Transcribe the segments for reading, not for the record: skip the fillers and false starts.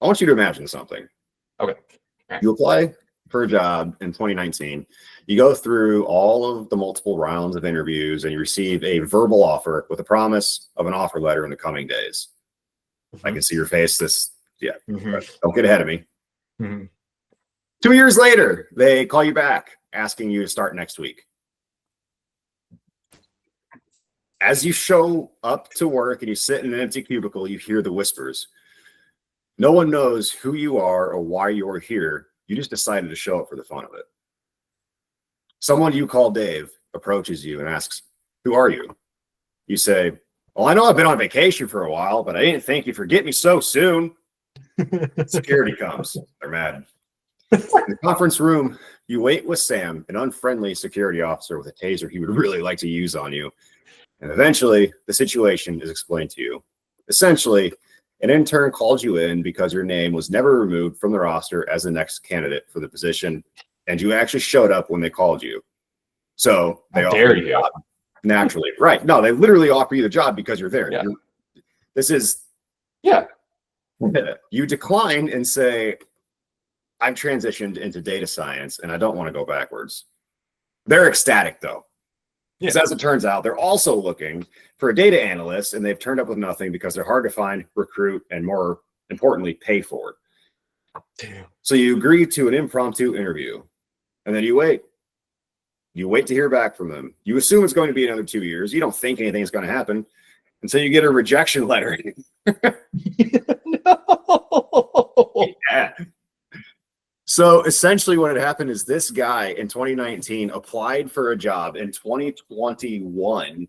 I want you to imagine something. Okay. Right. You apply for a job in 2019. You go through all of the multiple rounds of interviews and you receive a verbal offer with a promise of an offer letter in the coming days. I can see your face. Don't get ahead of me. 2 years later, they call you back asking you to start next week. As you show up to work and you sit in an empty cubicle, you hear the whispers. No one knows who you are or why you're here. You just decided to show up for the fun of it. Someone you call Dave approaches you and asks, "Who are you?" You say, "Well, I know I've been on vacation for a while, but I didn't think you'd forget me so soon." Security comes. They're mad. In the conference room, you wait with Sam, an unfriendly security officer with a taser he would really like to use on you. And eventually, the situation is explained to you. Essentially, an intern called you in because your name was never removed from the roster as the next candidate for the position, and you actually showed up when they called you. So they offer you the job naturally. Right. No, they literally offer you the job because you're there. Yeah. You decline and say, "I've transitioned into data science and I don't want to go backwards." They're ecstatic though. Because as it turns out, they're also looking for a data analyst, and they've turned up with nothing because they're hard to find, recruit, and more importantly, pay for. Damn. So you agree to an impromptu interview, and then you wait. You wait to hear back from them. You assume it's going to be another 2 years. You don't think anything is going to happen until you get a rejection letter. No. Yeah. So essentially what had happened is this guy in 2019 applied for a job. In 2021,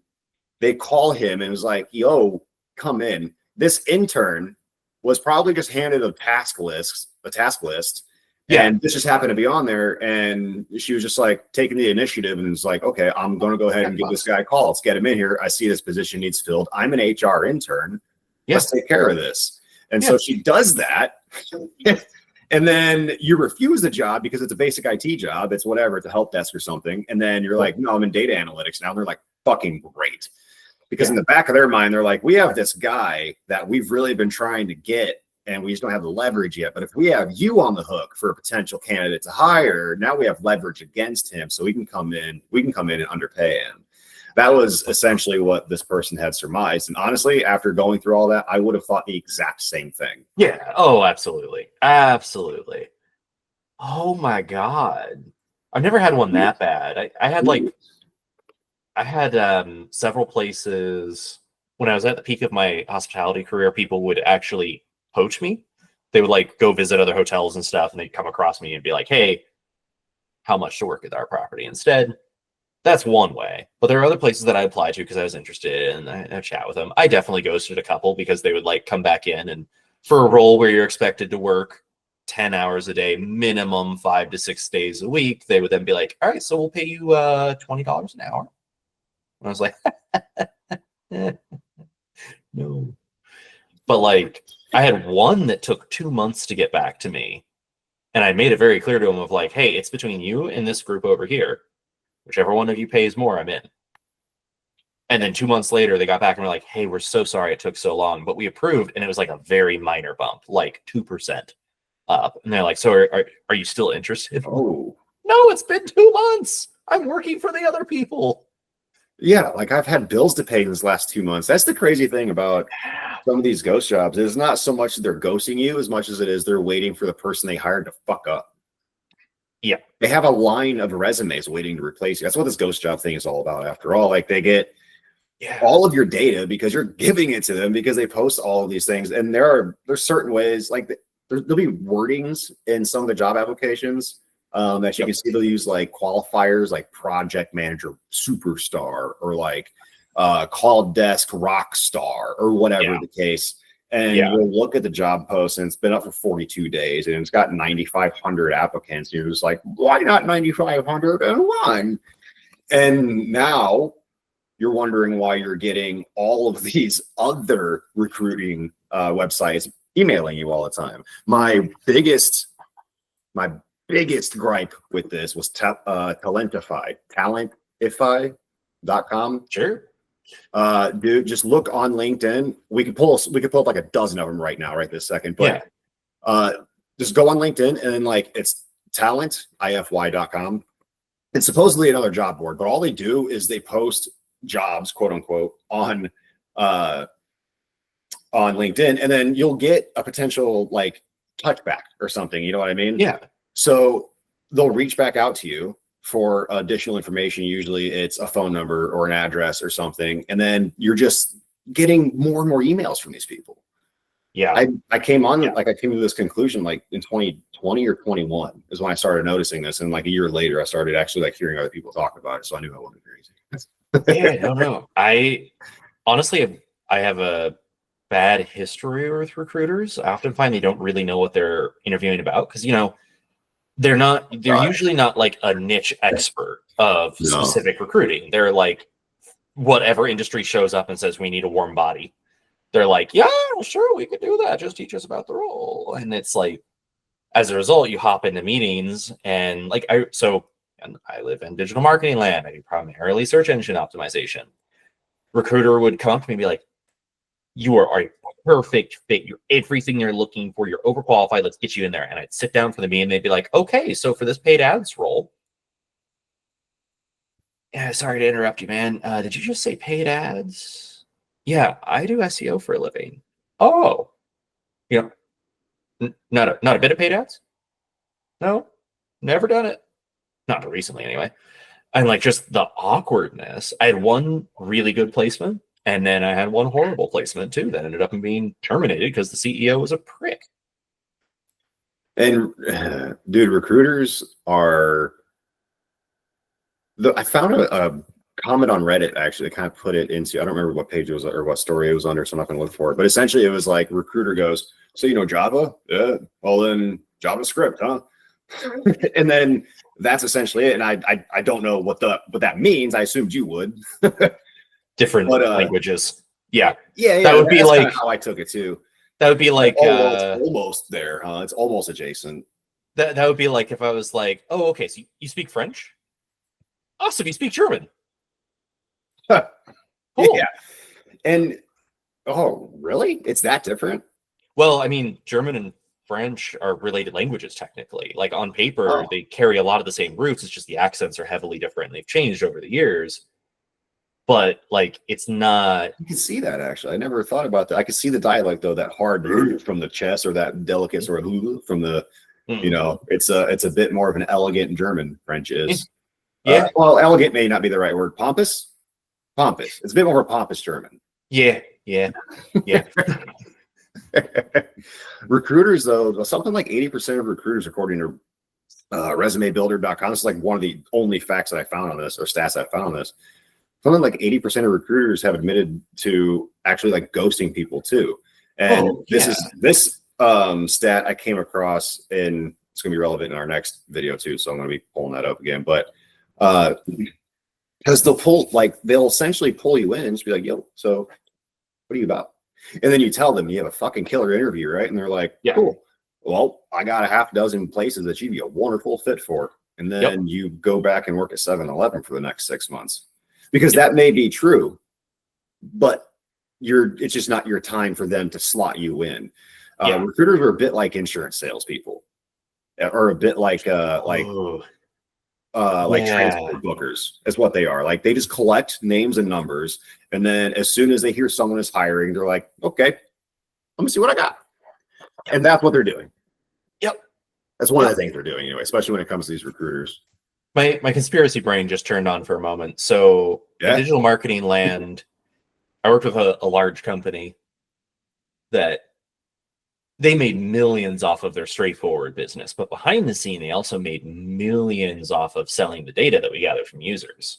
they call him and was like, "Yo, come in." This intern was probably just handed a task list. And this just happened to be on there. And she was just like taking the initiative and was like, "Okay, I'm going to go ahead and give this guy a call. Let's get him in here. I see this position needs filled. I'm an HR intern. Let's take care of this." And so she does that. And then you refuse the job because it's a basic IT job. It's whatever, it's a help desk or something. And then you're like, "No, I'm in data analytics now." They're like, "Fucking great." Because in the back of their mind, they're like, "We have this guy that we've really been trying to get, and we just don't have the leverage yet. But if we have you on the hook for a potential candidate to hire, now we have leverage against him. So we can come in and underpay him." That was essentially what this person had surmised. And honestly, after going through all that, I would have thought the exact same thing. Yeah. Oh, absolutely. Absolutely. Oh my God. I've never had one that bad. I had several places when I was at the peak of my hospitality career. People would actually poach me. They would like go visit other hotels and stuff, and they'd come across me and be like, "Hey, how much to work at our property instead?" That's one way. But there are other places that I applied to because I was interested and I chat with them. I definitely ghosted a couple because they would like come back in, and for a role where you're expected to work 10 hours a day, minimum 5 to 6 days a week, they would then be like, "All right, so we'll pay you $20 an hour." And I was like, no. But like, I had one that took 2 months to get back to me. And I made it very clear to him of like, "Hey, it's between you and this group over here. Whichever one of you pays more, I'm in." And then 2 months later, they got back and were like, "Hey, we're so sorry it took so long, but we approved." And it was like a very minor bump, like 2% up. And they're like, "So are you still interested?" Oh, "No, it's been 2 months. I'm working for the other people." yeah. Like I've had bills to pay this last 2 months. That's the crazy thing about some of these ghost jobs. It's not so much that they're ghosting you as much as it is they're waiting for the person they hired to fuck up. Yeah. They have a line of resumes waiting to replace you. That's what this ghost job thing is all about, after all. Like they get all of your data because you're giving it to them because they post all of these things. And there's certain ways, like there'll be wordings in some of the job applications that you can see. They'll use like qualifiers like project manager superstar or like call desk rock star or whatever the case. And you'll look at the job post and it's been up for 42 days and it's got 9,500 applicants. You're just like, why not 9,501? And now you're wondering why you're getting all of these other recruiting websites emailing you all the time. My biggest gripe with this was talentify.com. Sure. Dude, just look on LinkedIn. We could pull up like a dozen of them right now, right this second. But Just go on LinkedIn and then like it's talentify.com. It's supposedly another job board, but all they do is they post jobs, quote unquote, on LinkedIn, and then you'll get a potential like touchback or something. You know what I mean? Yeah. So they'll reach back out to you for additional information. Usually it's a phone number or an address or something. And then you're just getting more and more emails from these people. Yeah. I came to this conclusion like in 2020 or 21 is when I started noticing this. And like a year later, I started actually like hearing other people talk about it. So I knew I wasn't crazy. Yeah, no. I honestly, I have a bad history with recruiters. I often find they don't really know what they're interviewing about because, they're usually not like a niche expert of specific recruiting. They're like whatever industry shows up and says we need a warm body. They're like, yeah, sure, we could do that. Just teach us about the role. And it's like, as a result, you hop into meetings and like I live in digital marketing land. I do primarily search engine optimization. Recruiter would come up to me and be like, you are a perfect fit. You're everything they're looking for. You're overqualified. Let's get you in there. And I'd sit down for the meeting and they'd be like, okay, so for this paid ads role. Yeah, sorry to interrupt you, man. Did you just say paid ads? Yeah, I do SEO for a living. Oh, not a bit of paid ads? No, never done it. Not recently, anyway. And like just the awkwardness. I had one really good placement, and then I had one horrible placement too that ended up being terminated because the CEO was a prick. And dude, recruiters are. I found a comment on Reddit actually that kind of put it into. I don't remember what page it was or what story it was under, so I'm not going to look for it. But essentially, it was like recruiter goes, "So you know Java? Yeah. Well then JavaScript, huh?" And then that's essentially it. And I don't know what that means. I assumed you would. Different languages. Yeah. That would be like how I took it too. That would be like it's almost there, huh? It's almost adjacent. That would be like if I was like, oh, okay, so you speak French? Awesome, you speak German. Cool. Yeah. And oh, really? It's that different? Well, I mean, German and French are related languages technically. Like on paper, they carry a lot of the same roots. It's just the accents are heavily different. They've changed over the years. But like it's not. You can see that actually. I never thought about that. I could see the dialect though, that hard from the chest or that delicate sort of from the, it's a bit more of an elegant German. French is. Yeah. Well, elegant may not be the right word. Pompous. It's a bit more of a pompous German. Yeah. Recruiters though, something like 80% of recruiters, according to resumebuilder.com, this is like one of the only facts that I found on this or stats I found on this. Something like 80% of recruiters have admitted to actually like ghosting people too. And this stat I came across, and it's going to be relevant in our next video too. So I'm going to be pulling that up again, but because they'll essentially pull you in and just be like, yo, so what are you about? And then you tell them you have a fucking killer interview, right? And they're like, cool. Well, I got a half dozen places that you'd be a wonderful fit for. And then you go back and work at 7-Eleven for the next 6 months. Because that may be true, but it's just not your time for them to slot you in. Recruiters are a bit like insurance salespeople, or a bit like transport bookers is what they are. Like they just collect names and numbers, and then as soon as they hear someone is hiring, they're like, "Okay, let me see what I got," and that's what they're doing. Yep, that's one of the things they're doing anyway, especially when it comes to these recruiters. My conspiracy brain just turned on for a moment. So in digital marketing land, I worked with a large company that they made millions off of their straightforward business, but behind the scene, they also made millions off of selling the data that we gathered from users.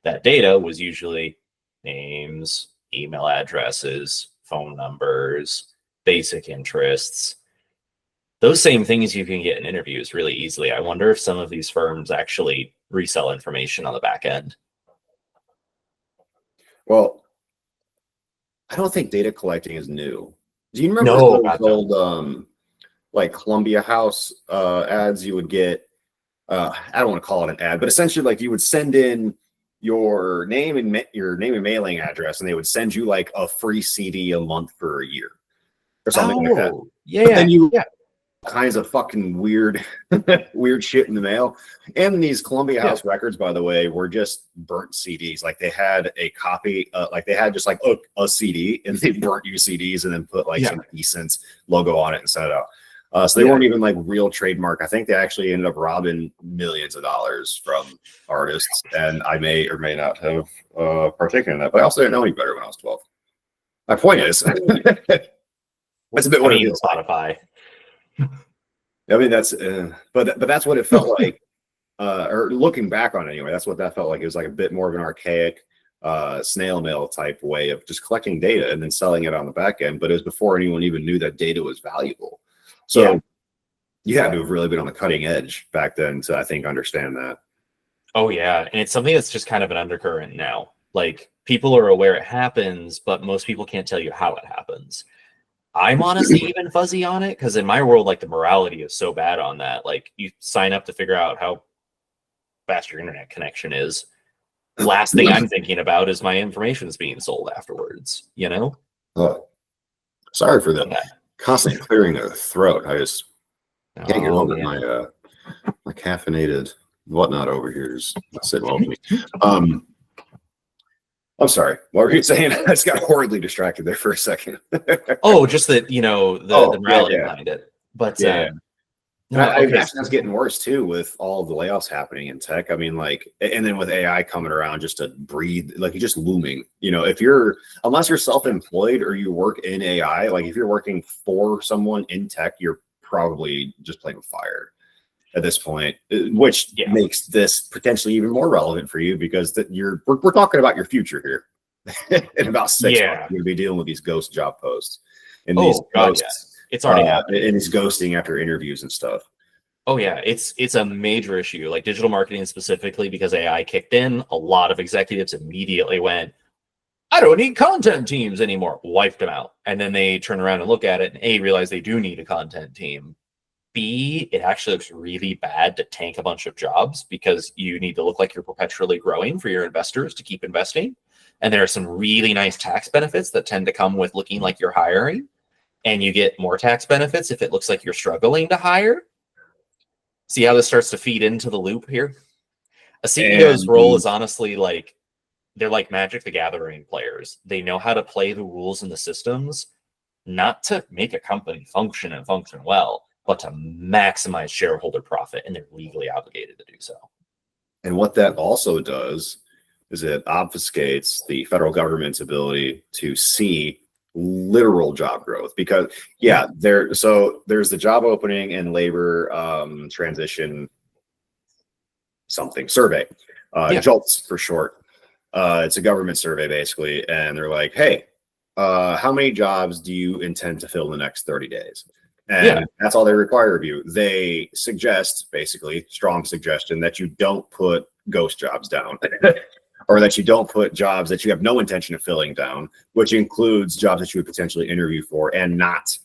That data was usually names, email addresses, phone numbers, basic interests. Those same things you can get in interviews really easily. I wonder if some of these firms actually resell information on the back end. Well, I don't think data collecting is new. Do you remember those old like Columbia House ads you would get? I don't want to call it an ad, but essentially like you would send in your name and mailing address, and they would send you like a free CD a month for a year or something like that. Yeah. kinds of fucking weird weird shit in the mail. And these Columbia House records, by the way, were just burnt CDs. Like they had a copy, like they had just like a CD, and they burnt you CDs and then put like some decent logo on it and sent it out. So they weren't even like real trademark. I think they actually ended up robbing millions of dollars from artists, and I may or may not have partaken in that. But I also didn't know any better when I was 12. My point is, that's a bit what it feels like. Spotify. I mean, that's, but that's what it felt like, or looking back on it anyway, that's what that felt like. It was like a bit more of an archaic snail mail type way of just collecting data and then selling it on the back end. But it was before anyone even knew that data was valuable. So you had to have really been on the cutting edge back then to, I think, understand that. Oh, yeah. And it's something that's just kind of an undercurrent now. Like, people are aware it happens, but most people can't tell you how it happens. I'm honestly even fuzzy on it because in my world, like the morality is so bad on that. Like you sign up to figure out how fast your internet connection is. Last thing I'm thinking about is my information is being sold afterwards, you know? Oh, sorry for the constant clearing of the throat. I just can't get over my caffeinated whatnot over here is sitting well with me. I'm sorry. What were you saying? I just got horribly distracted there for a second. Oh, just that, you know, the morality behind it. But I imagine that's getting worse too with all of the layoffs happening in tech. I mean, like, and then with AI coming around just to breathe, like, just looming. You know, unless you're self-employed or you work in AI, like if you're working for someone in tech, you're probably just playing with fire at this point, which makes this potentially even more relevant for you because we're talking about your future here. In about 6 months, you're going to be dealing with these ghost job posts and these ghosts. It's already happening. And it's ghosting after interviews and stuff. Oh yeah, it's a major issue. Like digital marketing specifically, because AI kicked in, a lot of executives immediately went, I don't need content teams anymore. Wiped them out. And then they turn around and look at it and A, realize they do need a content team. B, it actually looks really bad to tank a bunch of jobs because you need to look like you're perpetually growing for your investors to keep investing. And there are some really nice tax benefits that tend to come with looking like you're hiring. And you get more tax benefits if it looks like you're struggling to hire. See how this starts to feed into the loop here? A CEO's role is honestly like, they're like Magic the Gathering players. They know how to play the rules and the systems, not to make a company function and function well, but to maximize shareholder profit, and they're legally obligated to do so. And what that also does is it obfuscates the federal government's ability to see literal job growth because there's the job opening and labor transition something survey, JOLTS for short. It's a government survey basically, and they're like, hey, how many jobs do you intend to fill in the next 30 days? And that's all they require of you. They suggest, basically, strong suggestion, that you don't put ghost jobs down or that you don't put jobs that you have no intention of filling down, which includes jobs that you would potentially interview for and not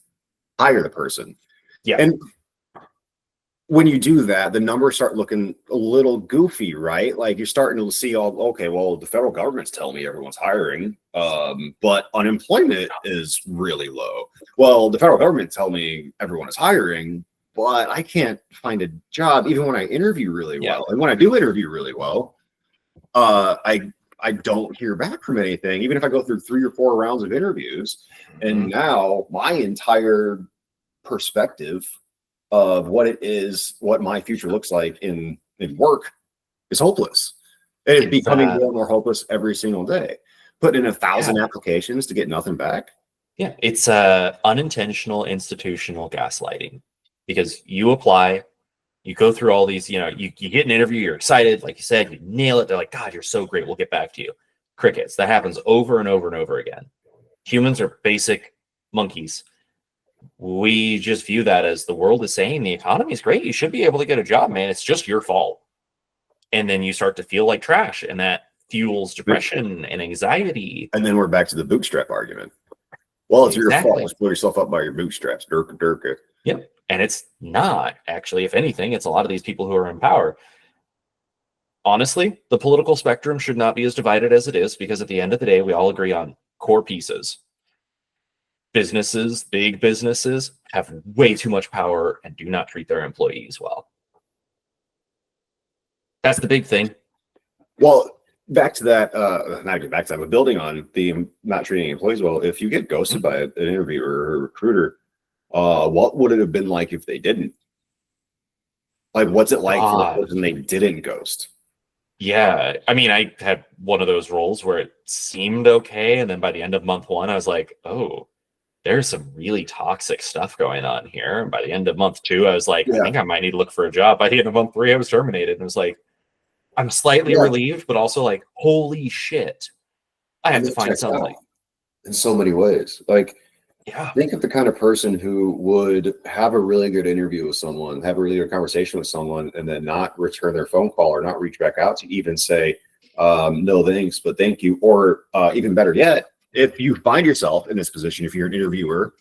hire the person. Yeah. And when you do that, the numbers start looking a little goofy, right? Like you're starting to see the federal government's telling me everyone's hiring, but unemployment is really low. Well, the federal government tells me everyone is hiring, but I can't find a job even when I interview really well. And when I do interview really well, I don't hear back from anything, even if I go through 3 or 4 rounds of interviews. And now my entire perspective of what my future looks like in work is hopeless. And it's becoming more and more hopeless every single day. Put in 1,000 applications to get nothing back. Yeah, it's unintentional institutional gaslighting because you apply, you go through all these, you get an interview, you're excited, like you said, you nail it. They're like, God, you're so great. We'll get back to you. Crickets. That happens over and over and over again. Humans are basic monkeys. We just view that as the world is saying the economy is great. You should be able to get a job, man. It's just your fault. And then you start to feel like trash, and that fuels depression and anxiety. And then we're back to the bootstrap argument. Well, it's your fault. Just pull yourself up by your bootstraps. Durka. Yep. And it's not actually, if anything, it's a lot of these people who are in power. Honestly, the political spectrum should not be as divided as it is, because at the end of the day, we all agree on core pieces. businesses, big businesses, have way too much power and do not treat their employees well. That's the big thing. Well, back to that, not even back to that, but building on the not treating employees well, if you get ghosted by an interviewer or a recruiter, what would it have been like if they didn't? Like, what's it like for the person they didn't ghost? Yeah. I mean, I had one of those roles where it seemed okay. And then by the end of month one, I was like, oh, there's some really toxic stuff going on here. And by the end of month two, I was like, I think I might need to look for a job. By the end of month three, I was terminated. And it was like, I'm slightly relieved, but also like, holy shit, I have to find something. In so many ways. Like, yeah, think of the kind of person who would have a really good interview with someone, have a really good conversation with someone, and then not return their phone call or not reach back out to even say, no thanks, but thank you. Or even better yet, if you find yourself in this position, if you're an interviewer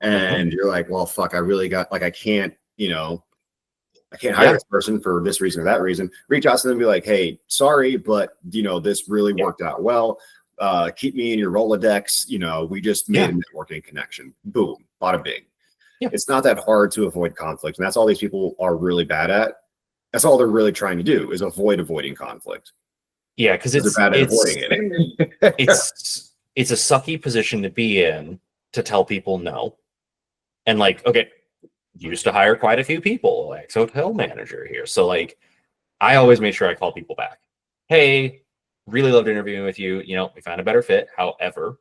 and you're like, well, fuck, I really got, like, I can't hire this person for this reason or that reason, reach out to them and be like, hey, sorry, but this really worked out well. Keep me in your Rolodex. We just made a networking connection. Boom, bada bing. Yeah. It's not that hard to avoid conflict. And that's all these people are really bad at. That's all they're really trying to do is avoiding conflict. Yeah, because they're bad at avoiding it. it's a sucky position to be in to tell people no. And like, okay, used to hire quite a few people, ex-hotel manager here. So like, I always make sure I call people back. Hey, really loved interviewing with you. We found a better fit. However,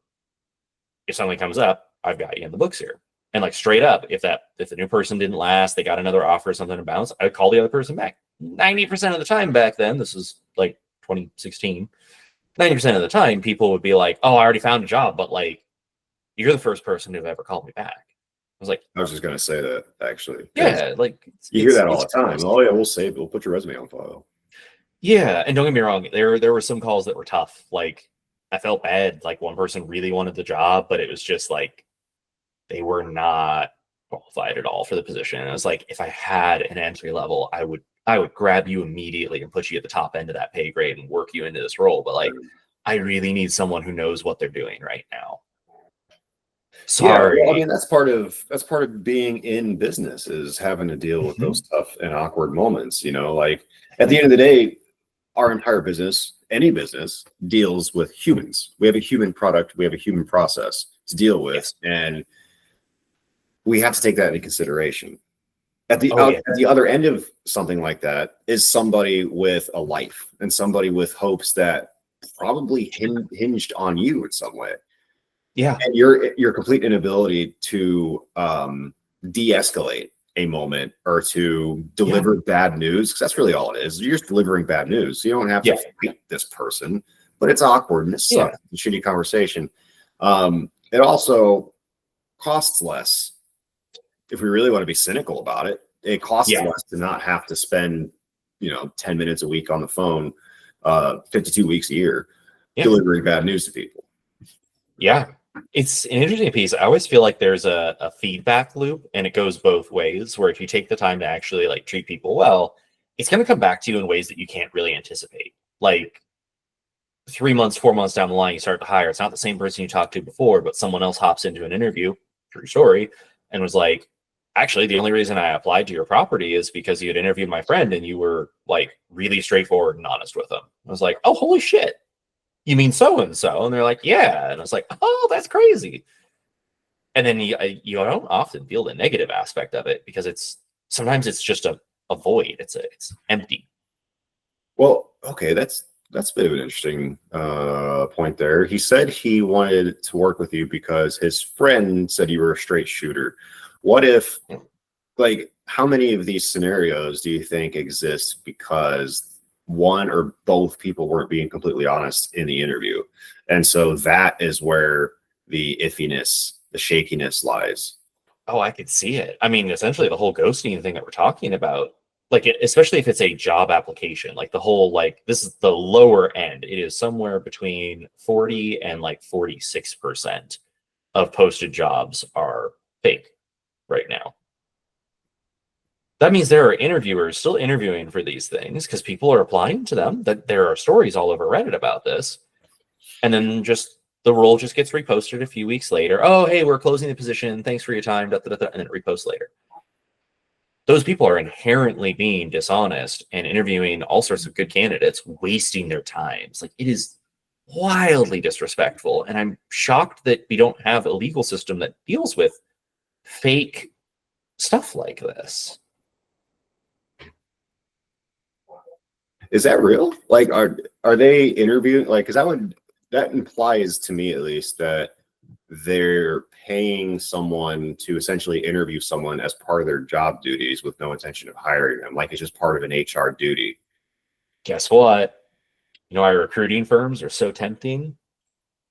if something comes up, I've got you in the books here. And like straight up, if the new person didn't last, they got another offer, something to bounce, I would call the other person back. 90% of the time back then, this is like 2016, 90% of the time, people would be like, oh, I already found a job, but like, you're the first person who've ever called me back. I was like, I was just going to say that actually. Yeah. Like you hear that all the time. Oh yeah, we'll save it. We'll put your resume on file. Yeah, and don't get me wrong, there were some calls that were tough. Like, I felt bad. Like, one person really wanted the job, but it was just like they were not qualified at all for the position. And I was like, if I had an entry level, I would grab you immediately and put you at the top end of that pay grade and work you into this role. But like, I really need someone who knows what they're doing right now. Sorry. Yeah, well, I mean, that's part of being in business is having to deal with those tough and awkward moments. Like at the end of the day, our entire business, any business, deals with humans. We have a human product, we have a human process to deal with, and we have to take that into consideration. At the other end of something like that is somebody with a life and somebody with hopes that probably hinged on you in some way. Yeah. And your complete inability to de-escalate a moment or to deliver bad news, because that's really all it is. You're just delivering bad news. You don't have to fight this person, but it's awkward and it sucks. It's a shitty conversation. It also costs less. If we really want to be cynical about it, it costs less to not have to spend 10 minutes a week on the phone, 52 weeks a year, delivering bad news to people. Yeah. It's an interesting piece. I always feel like there's a feedback loop, and it goes both ways, where if you take the time to actually like treat people well, it's going to come back to you in ways that you can't really anticipate. Like 3 months, 4 months down the line, you start to hire. It's not the same person you talked to before, but someone else hops into an interview, true story, and was like, actually, the only reason I applied to your property is because you had interviewed my friend and you were like really straightforward and honest with them. I was like, oh, holy shit. You mean so-and-so? And they're like, yeah. And I was like, oh, that's crazy. And then you don't often feel the negative aspect of it because sometimes it's just a void. It's empty. Well, okay. That's a bit of an interesting point there. He said he wanted to work with you because his friend said you were a straight shooter. What if, like, how many of these scenarios do you think exist because one or both people weren't being completely honest in the interview? And so that is where the iffiness, the shakiness lies. Oh, I could see it. I mean, essentially the whole ghosting thing that we're talking about, like, especially if it's a job application, like the whole, like, this is the lower end. It is somewhere between 40 and like 46% of posted jobs are fake right now. That means there are interviewers still interviewing for these things because people are applying to them. That there are stories all over Reddit about this, and then just the role just gets reposted a few weeks later. Oh, hey, we're closing the position. Thanks for your time. Da, da, da, da, and then it reposts later. Those people are inherently being dishonest and interviewing all sorts of good candidates, wasting their times. Like, it is wildly disrespectful. And I'm shocked that we don't have a legal system that deals with fake stuff like this. Is that real? Like, are they interviewing? Like, because that implies to me at least that they're paying someone to essentially interview someone as part of their job duties with no intention of hiring them. Like, it's just part of an HR duty. Guess what? You know why recruiting firms are so tempting?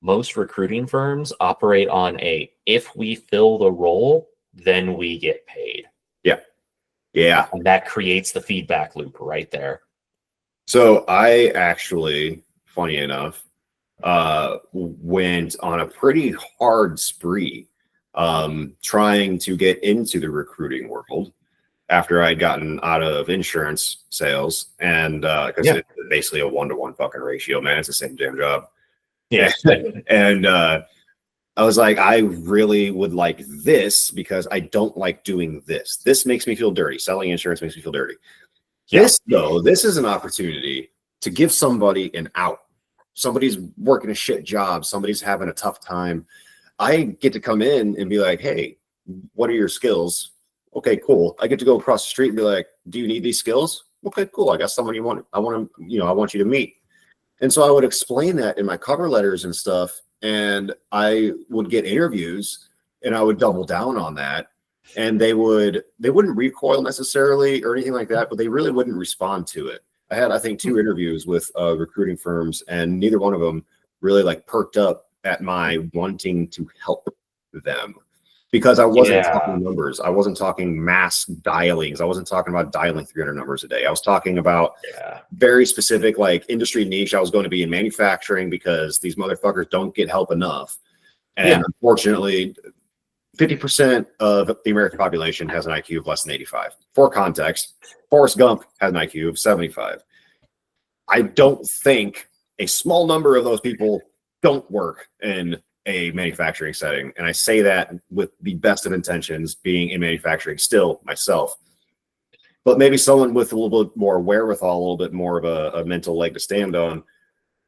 Most recruiting firms operate on if we fill the role, then we get paid. Yeah. Yeah. And that creates the feedback loop right there. So I actually, funny enough, went on a pretty hard spree trying to get into the recruiting world after I'd gotten out of insurance sales, and because it's basically a 1-to-1 fucking ratio, man. It's the same damn job. Yeah. And I was like, I really would like this because I don't like doing this. This makes me feel dirty. Selling insurance makes me feel dirty. Yeah. This is an opportunity to give somebody an out. Somebody's working a shit job. Somebody's having a tough time. I get to come in and be like, hey, what are your skills? Okay, cool. I get to go across the street and be like, do you need these skills? Okay, cool. I got someone I want you to meet. And so I would explain that in my cover letters and stuff. And I would get interviews and I would double down on that. And they wouldn't recoil necessarily or anything like that, but they really wouldn't respond to it. I had, I think, 2 interviews with recruiting firms, and neither one of them really like perked up at my wanting to help them, because I wasn't talking numbers. I wasn't talking mass dialings. I wasn't talking about dialing 300 numbers a day. I was talking about very specific, like, industry niche. I was going to be in manufacturing because these motherfuckers don't get help enough. And unfortunately, 50% of the American population has an IQ of less than 85. For context, Forrest Gump has an IQ of 75. I don't think a small number of those people don't work in a manufacturing setting. And I say that with the best of intentions, being in manufacturing still myself. But maybe someone with a little bit more wherewithal, a little bit more of a mental leg to stand on,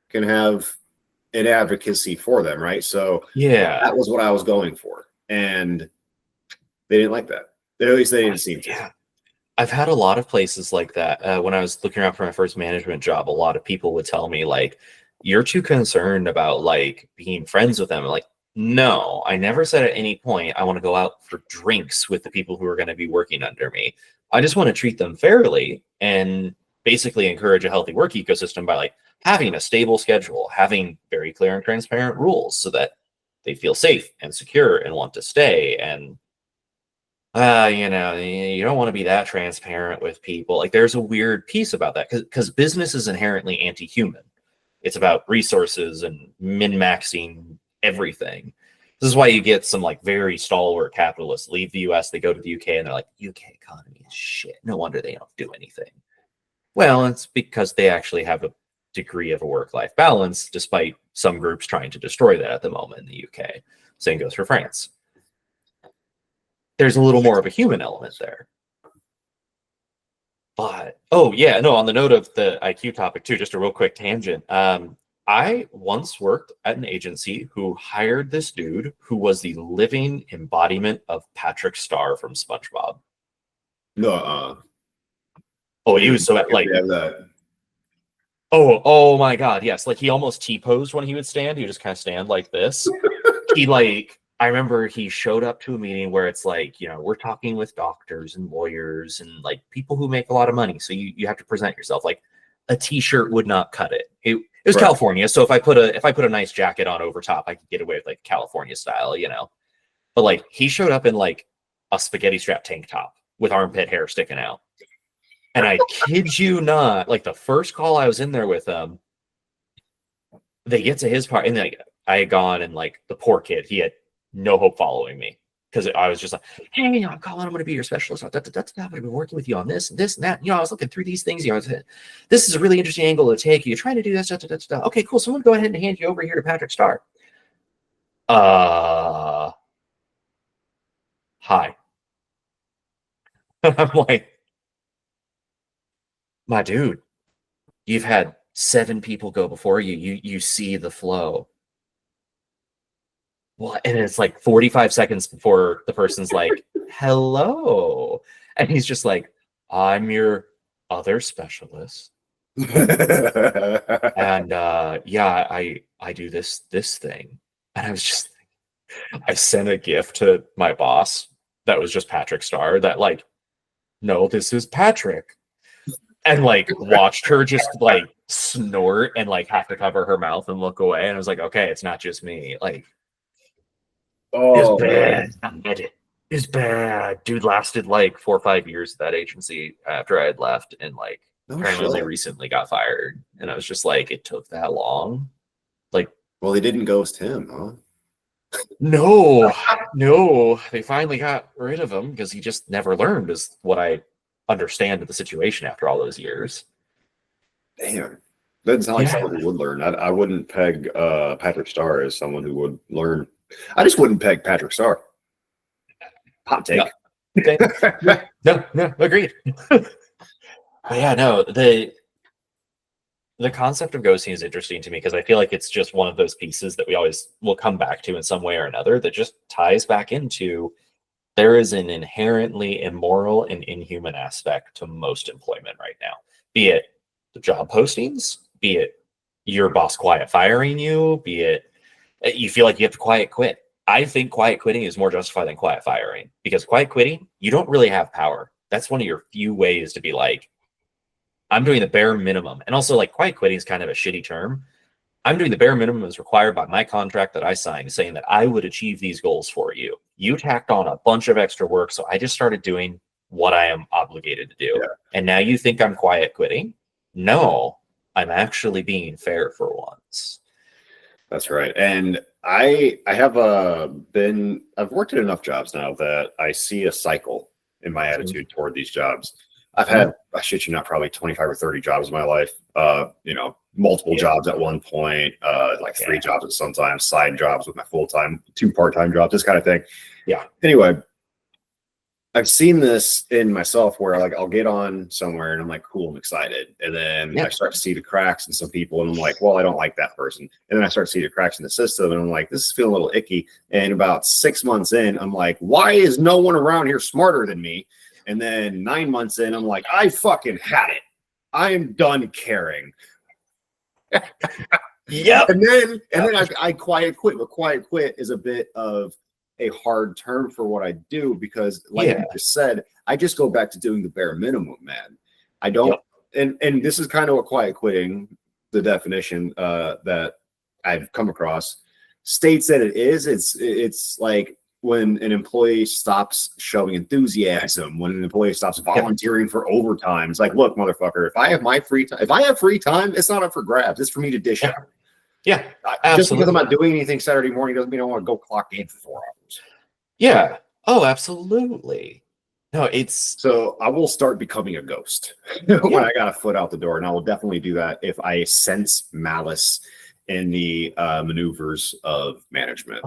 can have an advocacy for them, right? So that was what I was going for. And they didn't like that. At least they didn't seem to. Yeah. I've had a lot of places like that. When I was looking around for my first management job, a lot of people would tell me, like, you're too concerned about, like, being friends with them. Like, no, I never said at any point I want to go out for drinks with the people who are going to be working under me. I just want to treat them fairly and basically encourage a healthy work ecosystem by, like, having a stable schedule, having very clear and transparent rules so that they feel safe and secure and want to stay. And you don't want to be that transparent with people. Like, there's a weird piece about that because business is inherently anti-human. It's about resources and min-maxing everything. This is why you get some, like, very stalwart capitalists leave the US, they go to the UK, and they're like, UK economy is shit. No wonder they don't do anything. Well, it's because they actually have a degree of a work-life balance, despite some groups trying to destroy that at the moment in the UK. Same goes for France. There's a little more of a human element there. But, on the note of the IQ topic too, just a real quick tangent. I once worked at an agency who hired this dude who was the living embodiment of Patrick Star from SpongeBob. No. Oh, he was so, like... Oh my God, yes. Like, he almost T-posed when he would stand. He would just kind of stand like this. I remember he showed up to a meeting where it's like, we're talking with doctors and lawyers and, like, people who make a lot of money. So you have to present yourself. Like, a T-shirt would not cut it. It was right. California. So if I put a nice jacket on over top, I could get away with, like, California style, But, like, he showed up in, like, a spaghetti strap tank top with armpit hair sticking out. And I kid you not, like, the first call I was in there with them, they get to his part, and, like, I had gone, and, like, the poor kid, he had no hope following me because I was just like, hey, I'm Collin, I'm going to be your specialist. I've been working with you on this and this and that. I was looking through these things. This is a really interesting angle to take. You're trying to do this. Okay, cool. So I'm going to go ahead and hand you over here to Patrick Star. Hi. I'm like, my dude, you've had 7 people go before you. You see the flow. What? And it's like 45 seconds before the person's like, hello. And he's just like, I'm your other specialist. And yeah, I do this thing. And I was just, I sent a gift to my boss that was just Patrick Starr that like, no, this is Patrick. And like watched her just like snort and like have to cover her mouth and look away. And I was like, okay, it's not just me. Like, Oh, it's bad. It's bad. Dude lasted like 4 or 5 years at that agency after I had left, and like no apparently only shit. recently got fired. And I was just like, it took that long. Like, Well, they didn't ghost him, huh? no, no, they finally got rid of him because he just never learned, is what I understand of the situation after all those years. Damn. Doesn't sound like Yeah. someone who would learn. I wouldn't peg Patrick Starr as someone who would learn. I just wouldn't peg Patrick Starr. Hot take. No, agreed. But yeah, no, the concept of ghosting is interesting to me because I feel like it's just one of those pieces that we always will come back to in some way or another that just ties back into there is an inherently immoral and inhuman aspect to most employment right now, be it the job postings, be it your boss quiet firing you, be it you feel like you have to quiet quit. I think quiet quitting is more justified than quiet firing, because quiet quitting, you don't really have power. That's one of your few ways to be like, I'm doing the bare minimum. And also, like, quiet quitting is kind of a shitty term. I'm doing the bare minimum as required by my contract that I signed, saying that I would achieve these goals for you. You tacked on a bunch of extra work, so I just started doing what I am obligated to do. Yeah. And now you think I'm quiet quitting? No, I'm actually being fair for once. That's right. And I have I've worked at enough jobs now that I see a cycle in my attitude toward these jobs. I've had, I shit you not, probably 25 or 30 jobs in my life. Multiple jobs at one point, like 3 jobs at sometimes, side jobs with my full-time, 2 part-time jobs, this kind of thing. Yeah. Anyway, I've seen this in myself where like I'll get on somewhere and I'm like, cool, I'm excited. And then I start to see the cracks in some people and I'm like, well, I don't like that person. And then I start to see the cracks in the system and I'm like, this is feeling a little icky. And about 6 months in, I'm like, why is no one around here smarter than me? And then 9 months in, I'm like, I fucking had it. I am done caring. Yep. And then I quiet quit. But quiet quit is a bit of a hard term for what I do because, like you just said, I just go back to doing the bare minimum, man. I don't, and this is kind of what quiet quitting, the definition that I've come across, states that it is. It's like when an employee stops showing enthusiasm, when an employee stops volunteering for overtime. It's like, look, motherfucker, if I have my free time, it's not up for grabs. It's for me to dish out. Yeah, just because I'm not doing anything Saturday morning doesn't mean I want to go clock in for 4 hours. Yeah. Oh, absolutely. No, it's so I will start becoming a ghost when I got a foot out the door, and I will definitely do that if I sense malice in the maneuvers of management.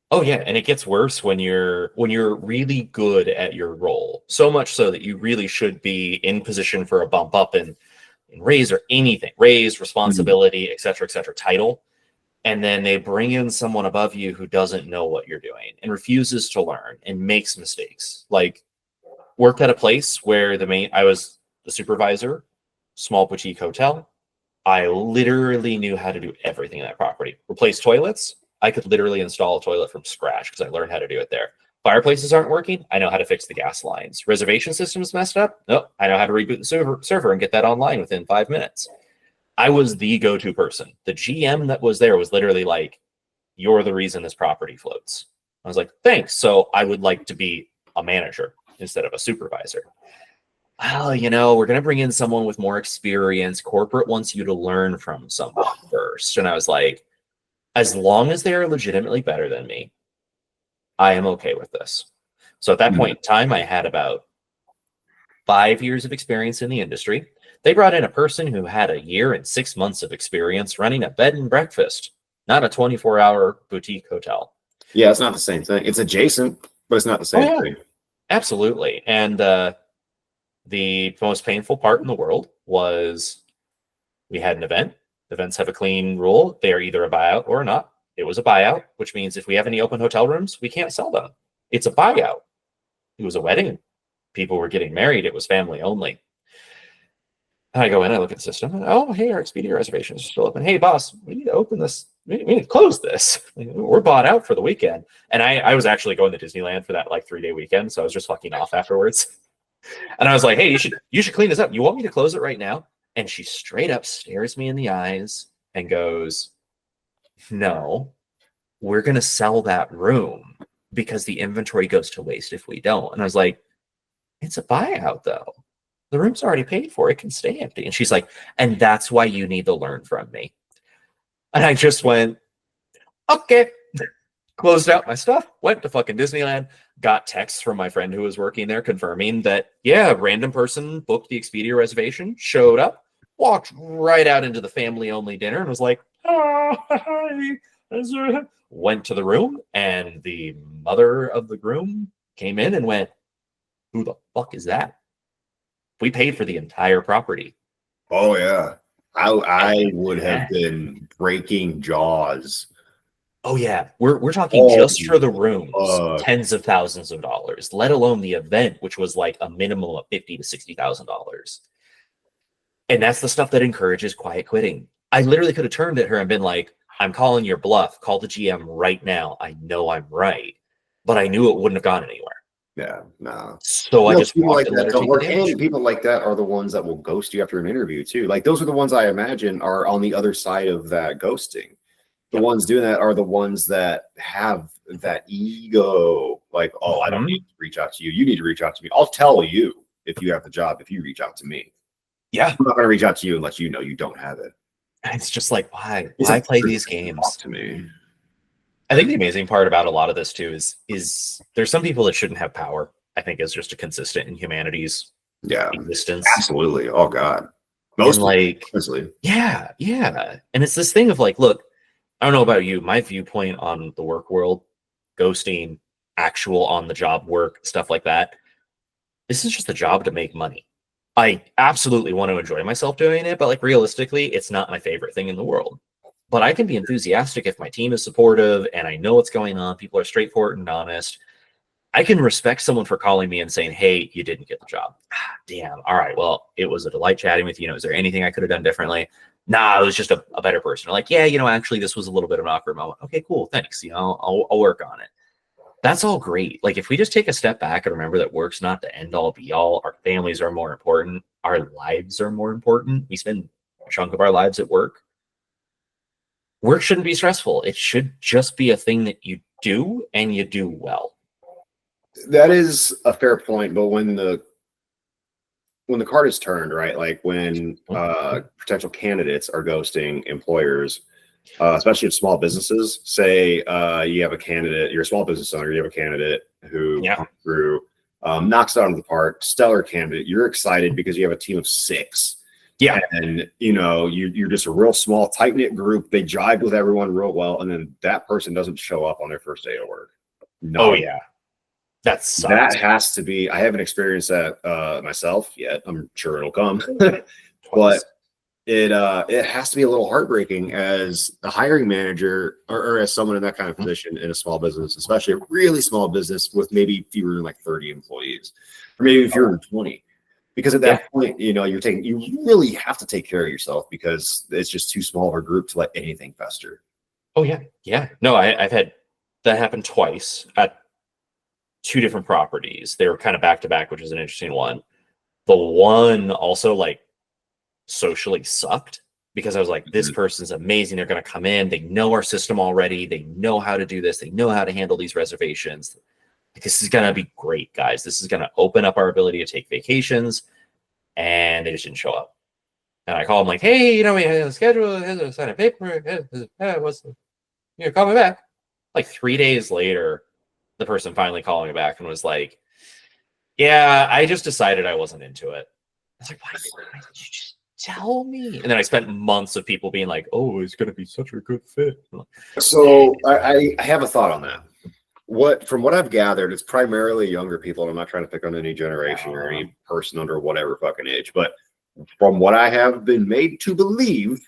Oh yeah, and it gets worse when you're really good at your role. So much so that you really should be in position for a bump up in raise or anything, raise, responsibility, et cetera, title. And then they bring in someone above you who doesn't know what you're doing and refuses to learn and makes mistakes. Like, worked at a place where I was the supervisor, small boutique hotel. I literally knew how to do everything in that property. Replace toilets. I could literally install a toilet from scratch because I learned how to do it there. Fireplaces aren't working. I know how to fix the gas lines. Reservation system's messed up. Nope. I know how to reboot the server and get that online within 5 minutes. I was the go-to person. The GM that was there was literally like, you're the reason this property floats. I was like, thanks. So I would like to be a manager instead of a supervisor. Well, we're going to bring in someone with more experience. Corporate wants you to learn from someone first. And I was like, as long as they are legitimately better than me, I am okay with this. So at that point in time, I had about 5 years of experience in the industry. They brought in a person who had 1 year and 6 months of experience running a bed and breakfast. not a 24-hour boutique hotel. Yeah, it's not the same thing. It's adjacent, but it's not the same thing. Absolutely. And the most painful part in the world was we had an event. Events have a clean rule. They are either a buyout or not. It was a buyout, which means if we have any open hotel rooms, we can't sell them. It's a buyout. It was a wedding. People were getting married. It was family only. And I go in, I look at the system, and oh, hey, our Expedia reservations are still open. Hey, boss, we need to open this. We need to close this. We're bought out for the weekend. And I was actually going to Disneyland for that like 3-day weekend, so I was just fucking off afterwards. And I was like, hey, you should clean this up. You want me to close it right now? And she straight up stares me in the eyes and goes, no, we're going to sell that room because the inventory goes to waste if we don't. And I was like, it's a buyout though. The room's already paid for. It can stay empty. And she's like, and that's why you need to learn from me. And I just went, okay. Closed out my stuff, went to fucking Disneyland, got texts from my friend who was working there confirming that, yeah, a random person booked the Expedia reservation, showed up, walked right out into the family-only dinner and was like, oh, hi. Went to the room, and the mother of the groom came in and went, who the fuck is that? We paid for the entire property. Oh, yeah. I would have been breaking jaws. Oh, yeah. We're talking just for the rooms, tens of thousands of dollars, let alone the event, which was like a minimum of $50,000 to $60,000. And that's the stuff that encourages quiet quitting. I literally could have turned at her and been like, I'm calling your bluff. Call the GM right now. I know I'm right. But I knew it wouldn't have gone anywhere. Yeah, no. So I just people walked like and that let her don't take work. the damage. And people like that are the ones that will ghost you after an interview too. Like those are the ones I imagine are on the other side of that ghosting. The ones doing that are the ones that have that ego. Like, oh, I don't need to reach out to you. You need to reach out to me. I'll tell you if you have the job, if you reach out to me. Yeah. I'm not going to reach out to you unless you know you don't have it. It's just like, why play these games? Talk to me. I think the amazing part about a lot of this too is there's some people that shouldn't have power. I think is just a consistent in humanity's existence. Absolutely. Oh God. Most like, honestly. Yeah. And it's this thing of like, look, I don't know about you. My viewpoint on the work world, ghosting, actual on the job work, stuff like that. This is just a job to make money. I absolutely want to enjoy myself doing it, but like realistically, it's not my favorite thing in the world. But I can be enthusiastic if my team is supportive and I know what's going on. People are straightforward and honest. I can respect someone for calling me and saying, hey, you didn't get the job. Damn. All right. Well, it was a delight chatting with you. Is there anything I could have done differently? Nah, it was just a better person. Like, yeah, actually, this was a little bit of an awkward moment. Okay, cool. Thanks. I'll work on it. That's all great. Like, if we just take a step back and remember that work's not the end all be all, our families are more important. Our lives are more important. We spend a chunk of our lives at work. Work shouldn't be stressful. It should just be a thing that you do and you do well. That is a fair point. But when the card is turned, right? Like when potential candidates are ghosting employers, especially if small businesses, say you have a candidate, you're a small business owner, you have a candidate who comes through, knocks it out of the park, stellar candidate. You're excited because you have a team of 6. Yeah. And you're just a real small, tight-knit group. They jive with everyone real well. And then that person doesn't show up on their first day of work. No. Oh, yeah. That has to be. I haven't experienced that myself yet. I'm sure it'll come, but it has to be a little heartbreaking as a hiring manager or as someone in that kind of position in a small business, especially a really small business with maybe fewer than like 30 employees, or maybe fewer than 20. Because at that point, you really have to take care of yourself because it's just too small of a group to let anything fester. Oh yeah, yeah. No, I've had that happen twice at 2 different properties. They were kind of back to back, which is an interesting one. The one also like socially sucked because I was like, this person's amazing. They're going to come in. They know our system already. They know how to do this. They know how to handle these reservations. Like, this is going to be great, guys. This is going to open up our ability to take vacations. And they just didn't show up. And I call them like, hey, we have a schedule, sign a paper. Call me back. Like 3 days later, the person finally called me back and was like, yeah, I just decided I wasn't into it. I was like, why did you just tell me. And then I spent months of people being like, oh, it's going to be such a good fit. So I have a thought on that. From what I've gathered, it's primarily younger people, and I'm not trying to pick on any generation or any person under whatever fucking age, but from what I have been made to believe,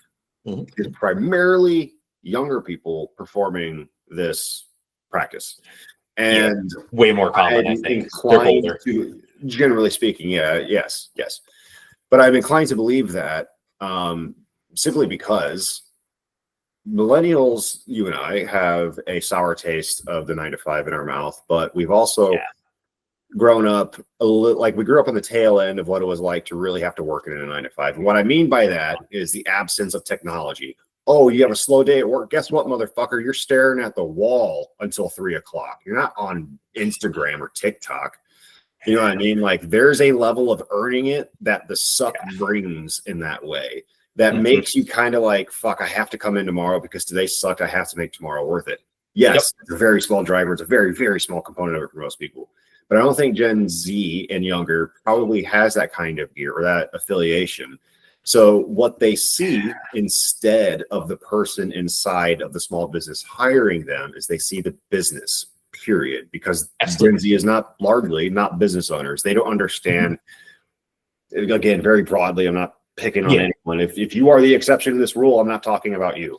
is primarily younger people performing this practice. And way more common, I think. They're older. Generally speaking, yes. But I'm inclined to believe that simply because millennials, you and I, have a sour taste of the 9 to 5 in our mouth, but we've also grown up like we grew up on the tail end of what it was like to really have to work in a 9 to 5. And what I mean by that is the absence of technology. Oh, you have a slow day at work. Guess what, motherfucker? You're staring at the wall until 3 o'clock. You're not on Instagram or TikTok. You know what I mean? Like, there's a level of earning it that the suck brings in that way that makes you kind of like, fuck, I have to come in tomorrow because today sucked. I have to make tomorrow worth it. Yes, it's a very small driver. It's a very, very small component of it for most people. But I don't think Gen Z and younger probably has that kind of gear or that affiliation. So what they see instead of the person inside of the small business hiring them is they see the business, period, because Gen Z is largely not business owners. They don't understand, again, very broadly, I'm not picking on anyone. If you are the exception to this rule, I'm not talking about you.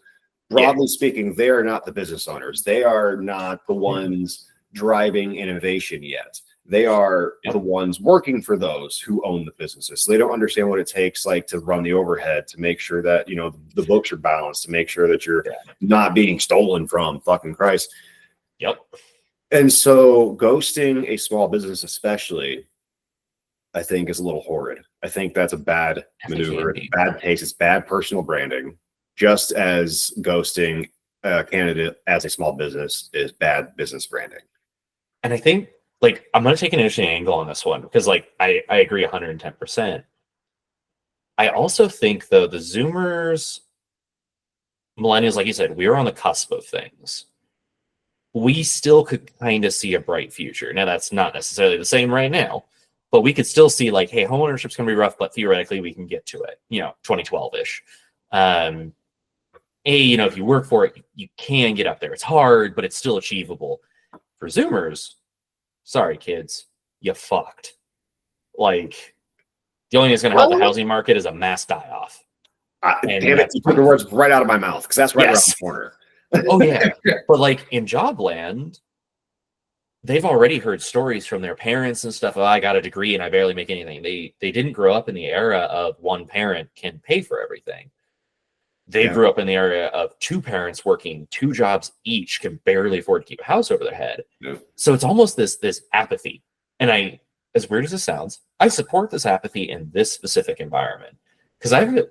Broadly speaking, they are not the business owners. They are not the ones driving innovation yet. They are the ones working for those who own the businesses. So they don't understand what it takes, like, to run the overhead, to make sure that, you know, the books are balanced, to make sure that you're not being stolen from, fucking Christ. And so ghosting a small business, especially, I think is a little horrid. I think that's a bad maneuver. It's bad taste. It's bad personal branding, just as ghosting a candidate as a small business is bad business branding. And I think, like, I'm going to take an interesting angle on this one because, like, I agree 110%. I also think, though, the Zoomers, millennials, like you said, we were on the cusp of things. We still could kind of see a bright future. Now, that's not necessarily the same right now, but we could still see, like, hey, homeownership's going to be rough, but theoretically we can get to it, 2012-ish. You know, if you work for it, you can get up there. It's hard, but it's still achievable. For Zoomers, sorry, kids, you fucked. Like, the only thing that's going to help the housing market is a mass die-off. Damn it, you took the words right out of my mouth, because that's right around the corner. Oh, yeah. But, like, in Jobland, they've already heard stories from their parents and stuff. Oh, I got a degree and I barely make anything. They didn't grow up in the era of one parent can pay for everything. They grew up in the area of two parents working 2 jobs each, can barely afford to keep a house over their head. So it's almost this apathy. And I, as weird as it sounds, I support this apathy in this specific environment. Because I've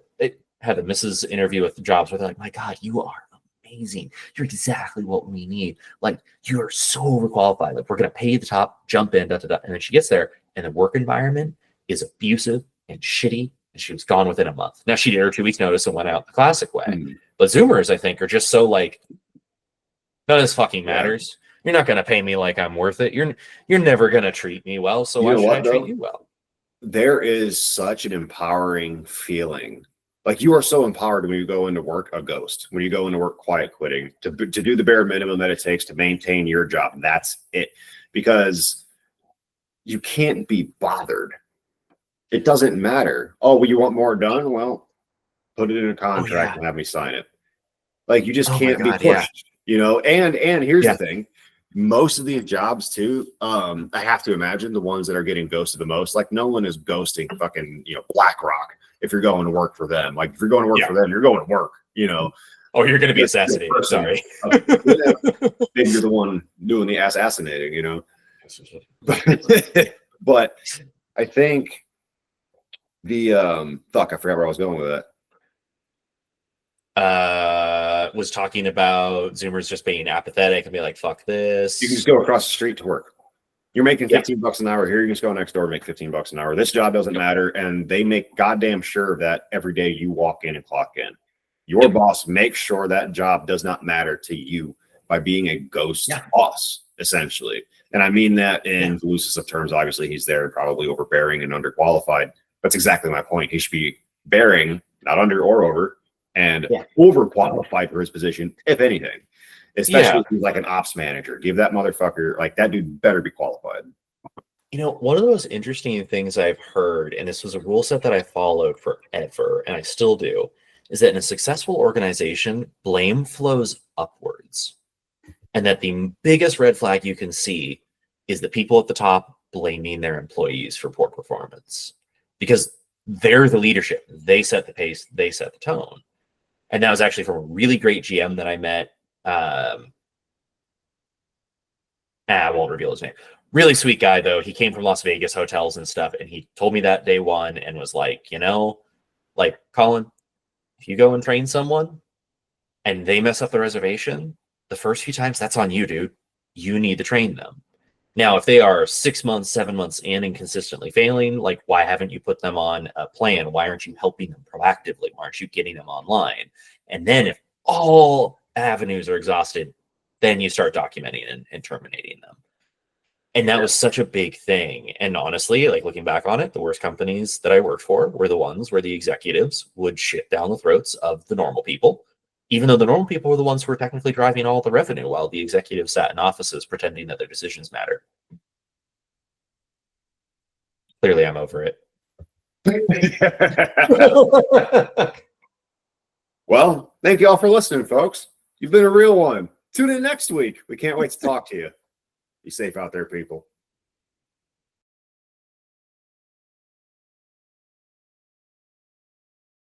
had a Mrs. interview with jobs where they're like, my God, you are amazing. You're exactly what we need. Like, you are so overqualified. Like, we're going to pay the top, jump in, And then she gets there, and the work environment is abusive and shitty. And she was gone within a month. Now, she did her 2 weeks notice and went out the classic way. But Zoomers, I think, are just so like, none of this fucking matters. You're not going to pay me like I'm worth it. You're never going to treat me well. So why should I treat you well? There is such an empowering feeling. Like, you are so empowered when you go into work a ghost, when you go into work quiet quitting, to do the bare minimum that it takes to maintain your job. That's it. Because you can't be bothered. It doesn't matter. Oh, well, you want more done? Well, put it in a contract and have me sign it. Like, you just can't be pushed, And here's the thing. Most of these jobs too, I have to imagine the ones that are getting ghosted the most, like, no one is ghosting fucking, BlackRock if you're going to work for them. Like, if you're going to work for them, you're going to work, Oh, you're going to be assassinated. Sorry. Maybe you're the one doing the assassinating, But I think the I forgot where I was going with that. Was talking about Zoomers just being apathetic and be like, fuck this. You can just go across the street to work. You're making $15 an hour here. You can just go next door and make $15 an hour. This job doesn't matter. And they make goddamn sure that every day you walk in and clock in. Your boss makes sure that job does not matter to you by being a ghost boss, essentially. And I mean that in the loosest of terms. Obviously, he's there, probably overbearing and underqualified. That's exactly my point. He should be bearing, not under or over, and overqualified for his position, if anything. Especially if he's like an ops manager. Give that motherfucker, like that dude better be qualified. You know, one of the most interesting things I've heard, and this was a rule set that I followed forever, and I still do, is that in a successful organization, blame flows upwards. And that the biggest red flag you can see is the people at the top blaming their employees for poor performance. Because they're the leadership. They set the pace, they set the tone. And that was actually from a really great GM that I met. I won't reveal his name. Really sweet guy, though. He came from Las Vegas hotels and stuff, and he told me that day one and was like, you know, like, Collin, if you go and train someone and they mess up the reservation, the first few times, that's on you, dude. You need to train them. Now, if they are 6 months, 7 months in and consistently failing, like, why haven't you put them on a plan? Why aren't you helping them proactively? Why aren't you getting them online? And then if all avenues are exhausted, then you start documenting and terminating them. And that was such a big thing. And honestly, like looking back on it, the worst companies that I worked for were the ones where the executives would shit down the throats of the normal people, even though the normal people were the ones who were technically driving all the revenue while the executives sat in offices pretending that their decisions matter. Clearly, I'm over it. Well, thank you all for listening, folks. You've been a real one. Tune in next week. We can't wait to talk to you. Be safe out there, people.